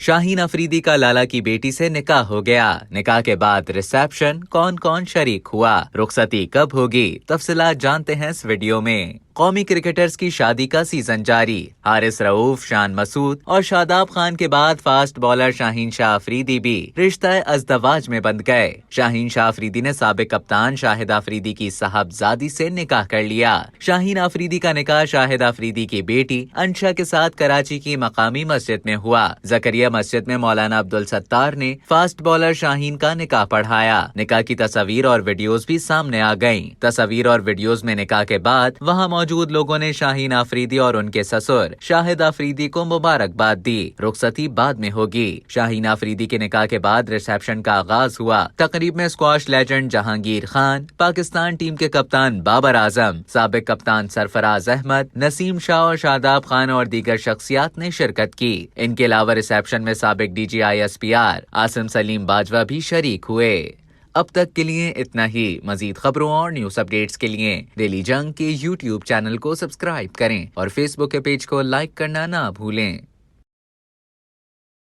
शाहीन अफरीदी का लाला की बेटी से निकाह हो गया। निकाह के बाद रिसेप्शन, कौन कौन शरीक हुआ, रुखसती कब होगी, तफसीलात जानते हैं इस वीडियो में। कौमी क्रिकेटर्स की शादी का सीजन जारी। हारिस रऊफ, शान मसूद और शादाब खान के बाद फास्ट बॉलर शाहीन शाह अफरीदी भी रिश्ता अज़दवाज में बंध गए। शाहीन शाह अफरीदी ने साबिक कप्तान शाहिद अफरीदी की साहबजादी से निकाह कर लिया। शाहीन अफरीदी का निकाह शाहिद अफरीदी की बेटी अंशा के साथ कराची की मकामी मस्जिद में हुआ। जकरिया मस्जिद में मौलाना अब्दुल सत्तार ने फास्ट बॉलर शाहीन का निकाह पढ़ाया। निकाह की तस्वीर और वीडियोस भी सामने आ गईं। तस्वीर और वीडियोस में निकाह के बाद वहां मौजूद लोगों ने शाहीन अफरीदी और उनके ससुर शाहिद अफरीदी को मुबारकबाद दी। रुखसती बाद में होगी। शाहीन अफरीदी के निकाह के बाद रिसेप्शन का आगाज हुआ। तकरीब में squash legend Jahangir Khan, Pakistan team के कप्तान बाबर आजम, साबिक कप्तान सरफराज अहमद, नसीम शाह और शादाब खान और दीगर शख्सियात ने शिरकत की। इनके अलावा रिसेप्शन में साबिक DGI SPR आसिम सलीम बाजवा भी शरीक हुए। अब तक के लिए इतना ही। मजीद खबरों और न्यूज अपडेट्स के लिए डेली जंग के YouTube चैनल को सब्सक्राइब करें और Facebook के पेज को लाइक करना ना भूलें।